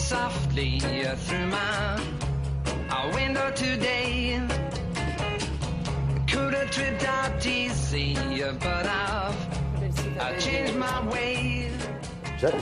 softly through my window today. Could have tripped out easy, but I've changed my ways.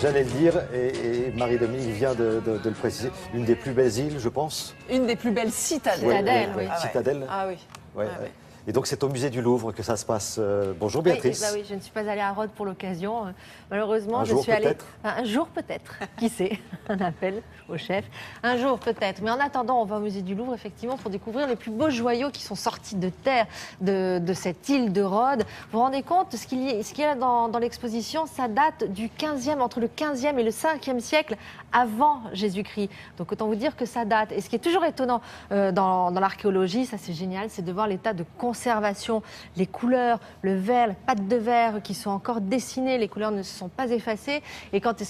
J'allais le dire, et Marie-Dominique vient de le préciser, une des plus belles îles, je pense. Une des plus belles citadelles. Citadelle, oui. Citadelle. Ah oui. Ouais, ouais. Et donc c'est au musée du Louvre que ça se passe. Bonjour Béatrice. Oui, je ne suis pas allée à Rhodes pour l'occasion. Malheureusement, je suis allée. Un jour peut-être. Qui sait? Un appel au chef. Un jour peut-être. Mais en attendant, on va au musée du Louvre effectivement pour découvrir les plus beaux joyaux qui sont sortis de terre de cette île de Rhodes. Vous vous rendez compte, ce qu'il y a dans l'exposition, ça date du 15e, entre le 15e et le 5e siècle avant Jésus-Christ. Donc autant vous dire que ça date. Et ce qui est toujours étonnant dans l'archéologie, ça c'est génial, c'est de voir l'état de conservation, les couleurs, le verre, les pattes de verre qui sont encore dessinées, les couleurs ne se sont pas effacées. Et quand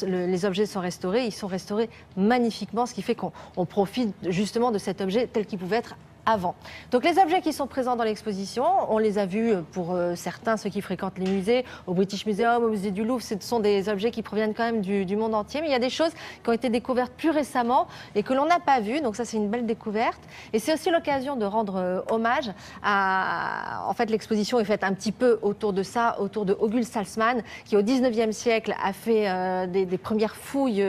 les objets sont restaurés, ils sont restaurés magnifiquement, ce qui fait qu'on profite justement de cet objet tel qu'il pouvait être avant. Donc les objets qui sont présents dans l'exposition, on les a vus pour certains, ceux qui fréquentent les musées, au British Museum, au musée du Louvre, ce sont des objets qui proviennent quand même du monde entier, mais il y a des choses qui ont été découvertes plus récemment et que l'on n'a pas vues, donc ça c'est une belle découverte. Et c'est aussi l'occasion de rendre hommage à... En fait l'exposition est faite un petit peu autour de ça, autour de August Salzmann, qui au 19e siècle a fait des premières fouilles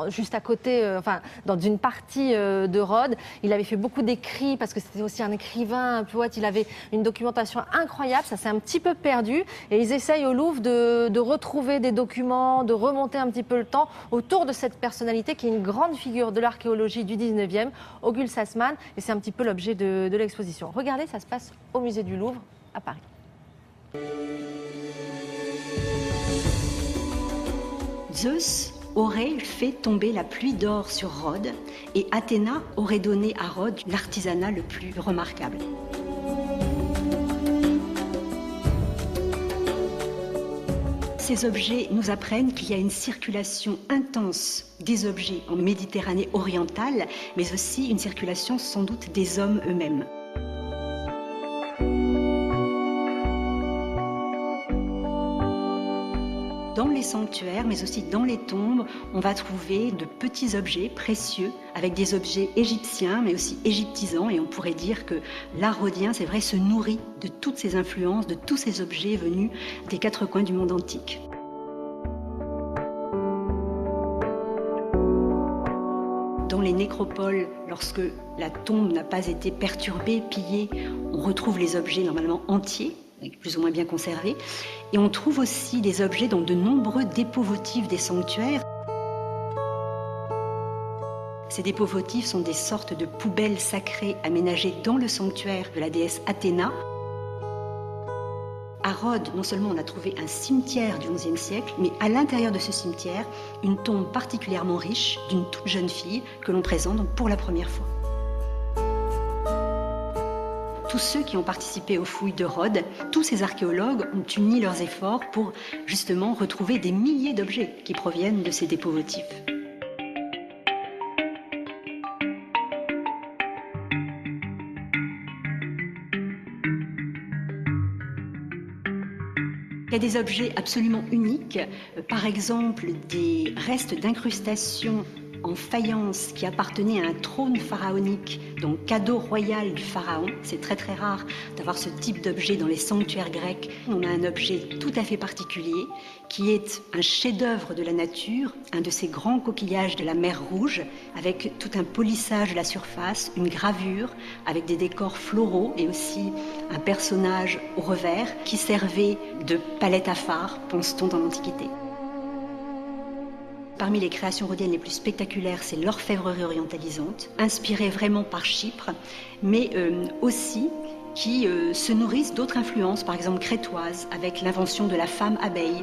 juste à côté, dans une partie de Rhodes. Il avait fait beaucoup d'écrits parce que c'était aussi un écrivain, un poète, il avait une documentation incroyable, ça s'est un petit peu perdu et ils essayent au Louvre de retrouver des documents, de remonter un petit peu le temps autour de cette personnalité qui est une grande figure de l'archéologie du 19e, August Salzmann, et c'est un petit peu l'objet de l'exposition. Regardez, ça se passe au musée du Louvre à Paris. Zeus aurait fait tomber la pluie d'or sur Rhodes et Athéna aurait donné à Rhodes l'artisanat le plus remarquable. Ces objets nous apprennent qu'il y a une circulation intense des objets en Méditerranée orientale, mais aussi une circulation sans doute des hommes eux-mêmes. Dans les sanctuaires, mais aussi dans les tombes, on va trouver de petits objets précieux, avec des objets égyptiens, mais aussi égyptisants. Et on pourrait dire que l'art rhodien, c'est vrai, se nourrit de toutes ces influences, de tous ces objets venus des quatre coins du monde antique. Dans les nécropoles, lorsque la tombe n'a pas été perturbée, pillée, on retrouve les objets normalement entiers, plus ou moins bien conservés. Et on trouve aussi des objets dans de nombreux dépôts votifs des sanctuaires. Ces dépôts votifs sont des sortes de poubelles sacrées aménagées dans le sanctuaire de la déesse Athéna. À Rhodes, non seulement on a trouvé un cimetière du XIe siècle, mais à l'intérieur de ce cimetière, une tombe particulièrement riche d'une toute jeune fille que l'on présente donc pour la première fois. Tous ceux qui ont participé aux fouilles de Rhodes, tous ces archéologues ont uni leurs efforts pour justement retrouver des milliers d'objets qui proviennent de ces dépôts votifs. Il y a des objets absolument uniques, par exemple des restes d'incrustation en faïence qui appartenait à un trône pharaonique, donc cadeau royal du pharaon. C'est très très rare d'avoir ce type d'objet dans les sanctuaires grecs. On a un objet tout à fait particulier qui est un chef-d'œuvre de la nature, un de ces grands coquillages de la mer Rouge, avec tout un polissage de la surface, une gravure avec des décors floraux et aussi un personnage au revers qui servait de palette à phare, pense-t-on dans l'Antiquité. Parmi les créations rhodiennes les plus spectaculaires, c'est l'orfèvrerie orientalisante, inspirée vraiment par Chypre, mais aussi qui se nourrissent d'autres influences, par exemple crétoises, avec l'invention de la femme abeille.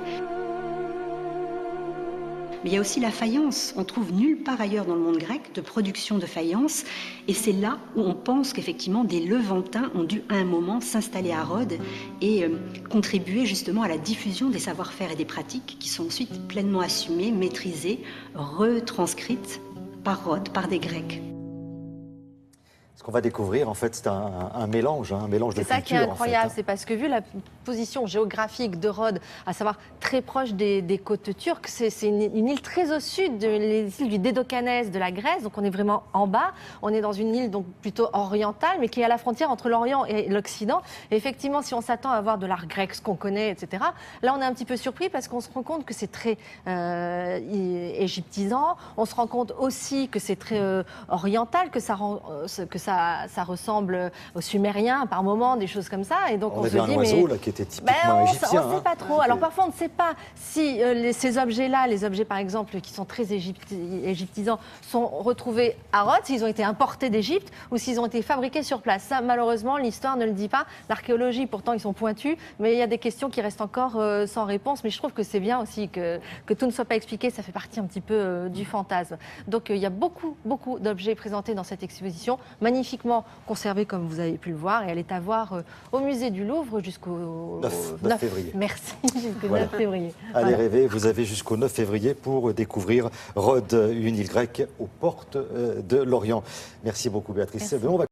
Mais il y a aussi la faïence. On trouve nulle part ailleurs dans le monde grec de production de faïence. Et c'est là où on pense qu'effectivement des Levantins ont dû à un moment s'installer à Rhodes et contribuer justement à la diffusion des savoir-faire et des pratiques qui sont ensuite pleinement assumées, maîtrisées, retranscrites par Rhodes, par des Grecs. Ce qu'on va découvrir, en fait, c'est un mélange, un mélange de C'est ça cultures. qui est incroyable, en fait, c'est parce que vu la position géographique de Rhodes, à savoir très proche des côtes turques, c'est une île très au sud, les îles du Dédocanèse de la Grèce, donc on est vraiment en bas. On est dans une île donc plutôt orientale, mais qui est à la frontière entre l'Orient et l'Occident. Et effectivement, si on s'attend à voir de l'art grec, ce qu'on connaît, etc., là on est un petit peu surpris parce qu'on se rend compte que c'est très égyptisant. On se rend compte aussi que c'est très oriental, que ça ressemble aux Sumériens par moments, des choses comme ça. Et donc on se avait un dit, oiseau mais là, qui était typiquement on égyptien. ne sait pas trop. Alors parfois, on ne sait pas si ces objets-là, les objets par exemple qui sont très égyptisants, sont retrouvés à Rhodes, s'ils ont été importés d'Égypte ou s'ils ont été fabriqués sur place. Ça, malheureusement, l'histoire ne le dit pas. L'archéologie, pourtant, ils sont pointus, mais il y a des questions qui restent encore sans réponse. Mais je trouve que c'est bien aussi que tout ne soit pas expliqué. Ça fait partie un petit peu du fantasme. Donc, il y a beaucoup d'objets présentés dans cette exposition, magnifiquement conservés comme vous avez pu le voir. Et elle est à voir au musée du Louvre jusqu'au 9 février. Merci, jusqu'au Voilà. 9 février. Allez Voilà. rêver, vous avez jusqu'au 9 février pour découvrir Rhodes, une île grecque aux portes de l'Orient. Merci beaucoup Béatrice. Merci. On va